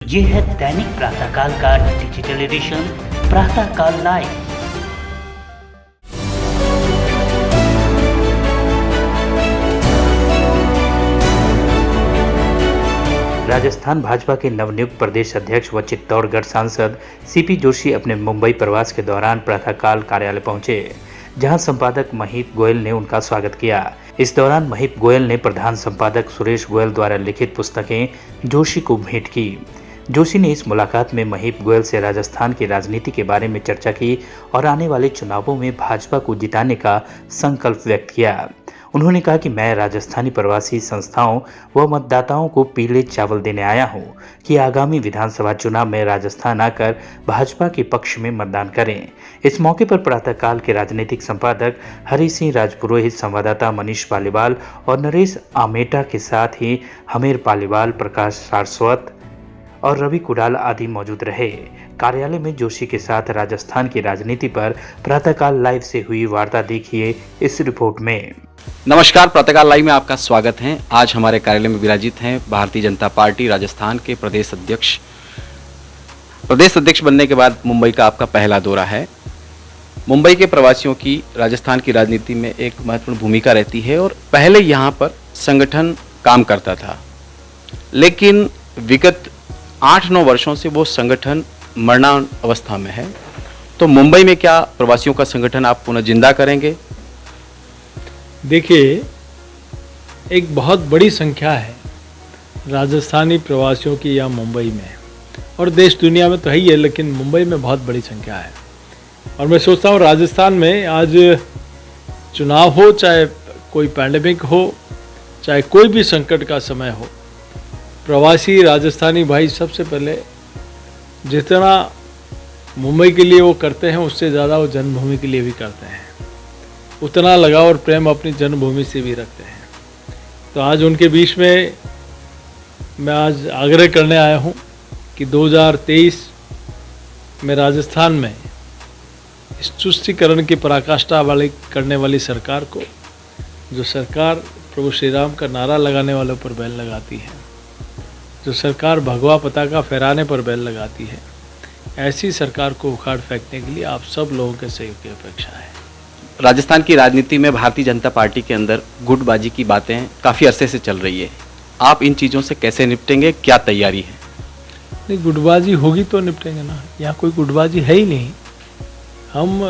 ये है दैनिक प्रातःकाल का डिजिटल एडिशन प्रातःकाल लाइव। राजस्थान भाजपा के नवनियुक्त प्रदेश अध्यक्ष व चित्तौड़गढ़ सांसद सीपी जोशी अपने मुंबई प्रवास के दौरान प्रातःकाल कार्यालय पहुंचे, जहां संपादक महीप गोयल ने उनका स्वागत किया। इस दौरान महीप गोयल ने प्रधान संपादक सुरेश गोयल द्वारा लिखित पुस्तकें जोशी को भेंट की। जोशी ने इस मुलाकात में महीप गोयल से राजस्थान की राजनीति के बारे में चर्चा की और आने वाले चुनावों में भाजपा को जिताने का संकल्प व्यक्त किया। उन्होंने कहा कि मैं राजस्थानी प्रवासी संस्थाओं व मतदाताओं को पीले चावल देने आया हूं कि आगामी विधानसभा चुनाव में राजस्थान आकर भाजपा के पक्ष में मतदान करें। इस मौके पर प्रातःकाल के राजनीतिक संपादक हरि सिंह राजपुरोहित, संवाददाता मनीष पालीवाल और नरेश आमेटा के साथ ही हमीर पालीवाल, प्रकाश सारस्वत और रवि कुडाल आदि मौजूद रहे। कार्यालय में जोशी के साथ राजस्थान की राजनीति पर प्रातःकाल लाइव से हुई वार्ता देखिए इस रिपोर्ट में। नमस्कार, प्रातःकाल लाइव में आपका स्वागत है। आज हमारे कार्यालय में विराजित हैं भारतीय जनता पार्टी राजस्थान के प्रदेश अध्यक्ष। प्रदेश अध्यक्ष बनने के बाद मुंबई का आपका पहला दौरा है। मुंबई के प्रवासियों की राजस्थान की राजनीति में एक महत्वपूर्ण भूमिका रहती है और पहले यहाँ पर संगठन काम करता था, लेकिन विगत 8-9 वर्षों से वो संगठन मरणान अवस्था में है। तो मुंबई में क्या प्रवासियों का संगठन आप पुनः जिंदा करेंगे? देखिए, एक बहुत बड़ी संख्या है राजस्थानी प्रवासियों की यहाँ मुंबई में, और देश दुनिया में तो है ही है, लेकिन मुंबई में बहुत बड़ी संख्या है। और मैं सोचता हूँ राजस्थान में आज चुनाव हो, चाहे कोई पैंडेमिक हो, चाहे कोई भी संकट का समय हो, प्रवासी राजस्थानी भाई सबसे पहले जितना मुंबई के लिए वो करते हैं, उससे ज़्यादा वो जन्मभूमि के लिए भी करते हैं। उतना लगाव और प्रेम अपनी जन्मभूमि से भी रखते हैं। तो आज उनके बीच में मैं आज आग्रह करने आया हूँ कि 2023 में राजस्थान में इस तुष्टीकरण की पराकाष्ठा करने वाली सरकार को, जो सरकार प्रभु श्री राम का नारा लगाने वालों पर बैल लगाती है, जो सरकार भगवा पताका फहराने पर बैल लगाती है, ऐसी सरकार को उखाड़ फेंकने के लिए आप सब लोगों के सहयोग की अपेक्षा है। राजस्थान की राजनीति में भारतीय जनता पार्टी के अंदर गुटबाजी की बातें काफ़ी अरसे से चल रही है। आप इन चीज़ों से कैसे निपटेंगे, क्या तैयारी है? नहीं, गुटबाजी होगी तो निपटेंगे ना। यहाँ कोई गुटबाजी है ही नहीं।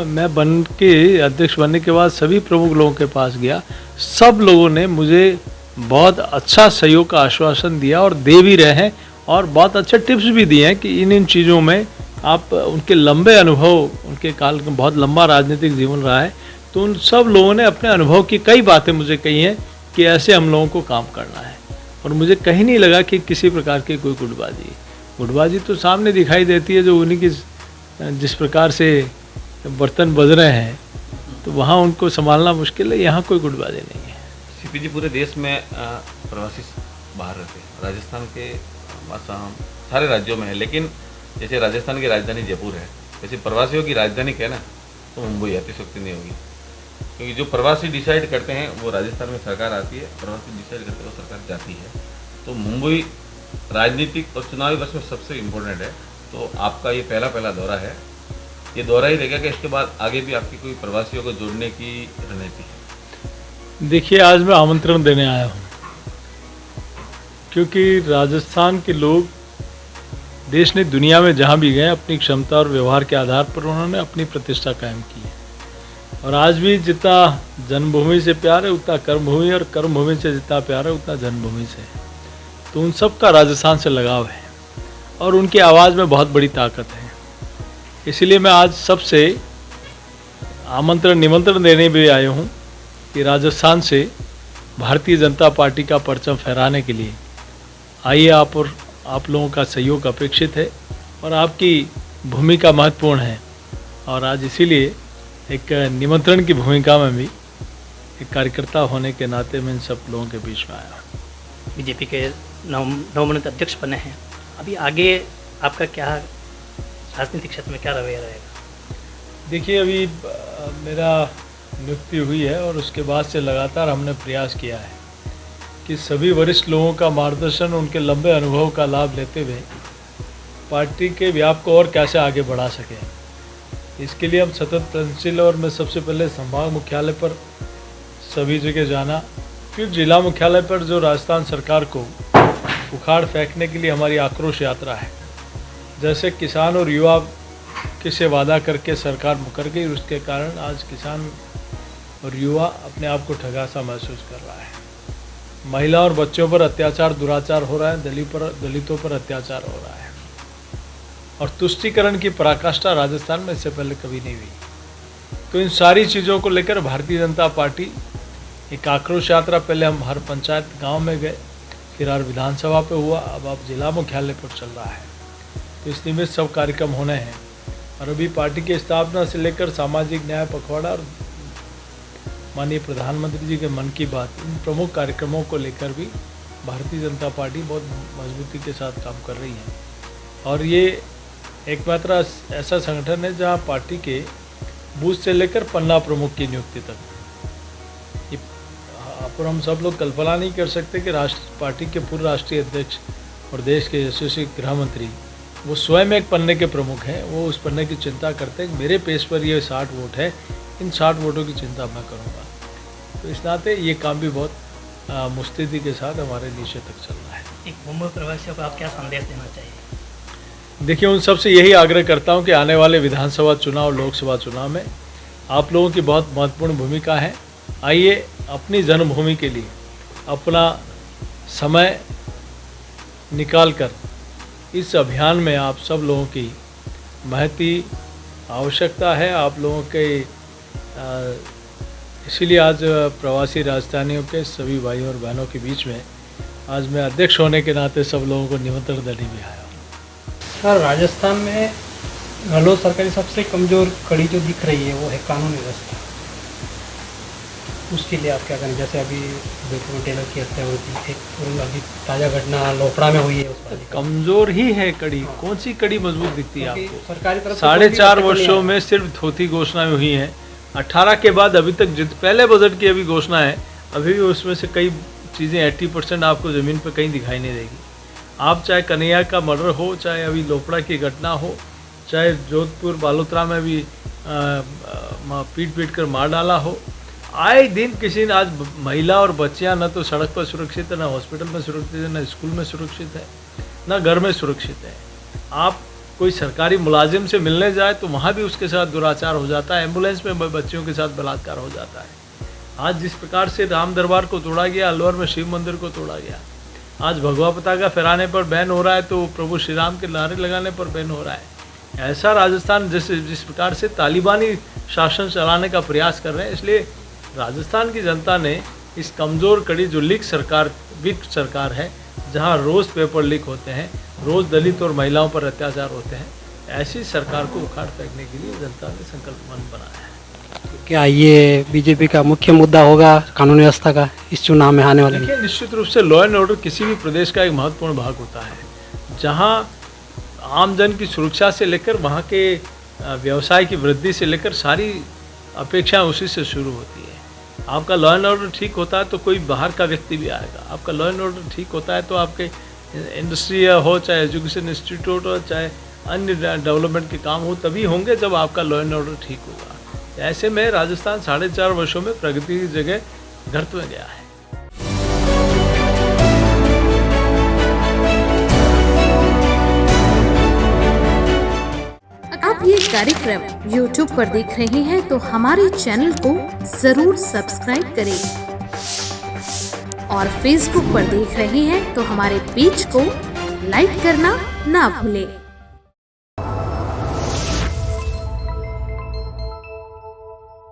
मैं बन के अध्यक्ष बनने के बाद सभी प्रमुख लोगों के पास गया, सब लोगों ने मुझे बहुत अच्छा सहयोग का आश्वासन दिया और दे भी रहे हैं, और बहुत अच्छे टिप्स भी दिए हैं कि इन चीज़ों में आप, उनके लंबे अनुभव, उनके काल का बहुत लंबा राजनीतिक जीवन रहा है, तो उन सब लोगों ने अपने अनुभव की कई बातें मुझे कही हैं कि ऐसे हम लोगों को काम करना है। और मुझे कहीं नहीं लगा कि किसी प्रकार की कोई गुटबाजी तो सामने दिखाई देती है, जो उन्हीं की जिस प्रकार से बर्तन बज रहे हैं, तो वहाँ उनको संभालना मुश्किल है। यहाँ कोई गुटबाजी नहीं है। सीपी जी, पूरे देश में प्रवासी बाहर रहते हैं, राजस्थान के आसाम सारे राज्यों में है, लेकिन जैसे राजस्थान की राजधानी जयपुर है, वैसे प्रवासियों की राजधानी कहना तो मुंबई, अतिशयोक्ति नहीं होगी, क्योंकि जो प्रवासी डिसाइड करते हैं वो राजस्थान में सरकार आती है, प्रवासी डिसाइड करते हैं वो सरकार जाती है। तो मुंबई राजनीतिक और चुनावी वर्ष में सबसे इम्पोर्टेंट है। तो आपका ये पहला दौरा है, ये दौरा ही रहेगा कि इसके बाद आगे भी आपकी कोई प्रवासियों को जोड़ने की रणनीति है? देखिए, आज मैं आमंत्रण देने आया हूँ, क्योंकि राजस्थान के लोग देश ने दुनिया में जहाँ भी गए, अपनी क्षमता और व्यवहार के आधार पर उन्होंने अपनी प्रतिष्ठा कायम की है। और आज भी जितना जन्मभूमि से प्यार है उतना कर्मभूमि, और कर्मभूमि से जितना प्यार है उतना जन्मभूमि से। तो उन सब का राजस्थान से लगाव है, और उनकी आवाज़ में बहुत बड़ी ताकत है। इसलिए मैं आज सबसे निमंत्रण देने भी आया हूँ कि राजस्थान से भारतीय जनता पार्टी का परचम फहराने के लिए आइए आप, और आप लोगों का सहयोग अपेक्षित है, और आपकी भूमिका महत्वपूर्ण है। और आज इसीलिए एक निमंत्रण की भूमिका में भी एक कार्यकर्ता होने के नाते मैं इन सब लोगों के बीच में आया हूँ। बीजेपी के नवनियुक्त अध्यक्ष बने हैं, अभी आगे आपका क्या राजनीतिक क्षेत्र में क्या रवैया रहेगा? देखिए, अभी मेरा नियुक्ति हुई है, और उसके बाद से लगातार हमने प्रयास किया है कि सभी वरिष्ठ लोगों का मार्गदर्शन, उनके लंबे अनुभव का लाभ लेते हुए पार्टी के व्याप को और कैसे आगे बढ़ा सकें। इसके लिए हम सतत प्रयत्नशील, और मैं सबसे पहले संभाग मुख्यालय पर सभी जगह जाना, फिर जिला मुख्यालय पर जो राजस्थान सरकार को उखाड़ फेंकने के लिए हमारी आक्रोश यात्रा है। जैसे किसान और युवा किसे वादा करके सरकार मुकर गई, उसके कारण आज किसान और युवा अपने आप को ठगा सा महसूस कर रहा है। महिला और बच्चों पर अत्याचार दुराचार हो रहा है, दलितों पर अत्याचार हो रहा है, और तुष्टीकरण की पराकाष्ठा राजस्थान में इससे पहले कभी नहीं हुई। तो इन सारी चीज़ों को लेकर भारतीय जनता पार्टी एक आक्रोश यात्रा, पहले हम हर पंचायत गांव में गए, फिर हर विधानसभा पे हुआ, अब जिला मुख्यालय पर चल रहा है। तो इस निमित्त सब कार्यक्रम होने हैं, और अभी पार्टी की स्थापना से लेकर सामाजिक न्याय पखवाड़ा और माननीय प्रधानमंत्री जी के मन की बात, इन प्रमुख कार्यक्रमों को लेकर भी भारतीय जनता पार्टी बहुत मजबूती के साथ काम कर रही है। और ये एकमात्र ऐसा संगठन है जहां पार्टी के बूथ से लेकर पन्ना प्रमुख की नियुक्ति तक, ये पर हम सब लोग कल्पना नहीं कर सकते कि पार्टी के पूर्व राष्ट्रीय अध्यक्ष और देश के यशस्वी गृह मंत्री वो स्वयं एक पन्ने के प्रमुख हैं। वो उस पन्ने की चिंता करते हैं, मेरे पेज पर ये 60 वोट है, इन 60 वोटों की चिंता मैं करूँगा। तो इस नाते ये काम भी बहुत मुस्तैदी के साथ हमारे नीचे तक चल रहा है। एक मुंबई प्रवासियों को आप क्या संदेश देना चाहिए? देखिए, उन सबसे यही आग्रह करता हूं कि आने वाले विधानसभा चुनाव, लोकसभा चुनाव में आप लोगों की बहुत महत्वपूर्ण भूमिका है। आइए, अपनी जन्मभूमि के लिए अपना समय निकाल कर इस अभियान में आप सब लोगों की महती आवश्यकता है। आप लोगों के इसीलिए आज प्रवासी राजधानियों के सभी भाइयों और बहनों के बीच में आज मैं अध्यक्ष होने के नाते सब लोगों को निमंत्रण देने भी आया हूँ। सर, राजस्थान में गहलोत सरकार की सबसे कमज़ोर कड़ी जो दिख रही है वो है कानून व्यवस्था। उसके लिए आप क्या करें? जैसे अभी जोधपुर टेलर की हत्या हुई थी, एक अभी ताज़ा घटना लोपड़ा में हुई है। उस कमज़ोर ही है कड़ी, कौन सी कड़ी मजबूत दिखती है आपको? सरकारी तरफ 4.5 वर्षों में सिर्फ धोती घोषणाएं हुई हैं। 18 के बाद अभी तक पहले बजट की अभी घोषणा है, अभी भी उसमें से कई चीज़ें 80% आपको ज़मीन पर कहीं दिखाई नहीं देगी। आप चाहे कन्हैया का मर्डर हो, चाहे अभी लोपड़ा की घटना हो, चाहे जोधपुर बालोतरा में भी पीट कर मार डाला हो, आए दिन किसी ने, आज महिला और बच्चियां न तो सड़क पर सुरक्षित है, न हॉस्पिटल में सुरक्षित है, न स्कूल में सुरक्षित है, न घर में सुरक्षित है। आप कोई सरकारी मुलाजिम से मिलने जाए तो वहाँ भी उसके साथ दुराचार हो जाता है, एम्बुलेंस में बच्चियों के साथ बलात्कार हो जाता है। आज जिस प्रकार से राम दरबार को तोड़ा गया, अलवर में शिव मंदिर को तोड़ा गया, आज भगवा पताका फहराने पर बैन हो रहा है तो प्रभु श्री राम के नारे लगाने पर बैन हो रहा है। ऐसा राजस्थान जिस प्रकार से तालिबानी शासन चलाने का प्रयास कर रहे हैं, इसलिए राजस्थान की जनता ने इस कमज़ोर कड़ी जो वीक सरकार है, जहां रोज़ पेपर लीक होते हैं, रोज़ दलित और महिलाओं पर अत्याचार होते हैं, ऐसी सरकार को उखाड़ फेंकने के लिए जनता ने संकल्पबद्ध बनाया है। क्या ये बीजेपी का मुख्य मुद्दा होगा कानून व्यवस्था का इस चुनाव में आने वाले? देखिए, निश्चित रूप से लॉ एंड ऑर्डर किसी भी प्रदेश का एक महत्वपूर्ण भाग होता है। जहां आम जन की सुरक्षा से लेकर वहां के व्यवसाय की वृद्धि से लेकर सारी अपेक्षाएं उसी से शुरू होती है। आपका लॉ एंड ऑर्डर ठीक होता है तो कोई बाहर का व्यक्ति भी आएगा। आपका लॉ एंड ऑर्डर ठीक होता है तो आपके इंडस्ट्री हो, चाहे एजुकेशन इंस्टीट्यूट हो, चाहे अन्य डेवलपमेंट के काम हो, तभी होंगे जब आपका लॉ एंड ऑर्डर ठीक होगा। ऐसे में राजस्थान 4.5 वर्षों में प्रगति की जगह घट में गया है। आप ये कार्यक्रम YouTube पर देख रहे हैं तो हमारे चैनल को जरूर सब्सक्राइब करें, और Facebook पर देख रहे हैं तो हमारे पेज को लाइक करना ना भूलें।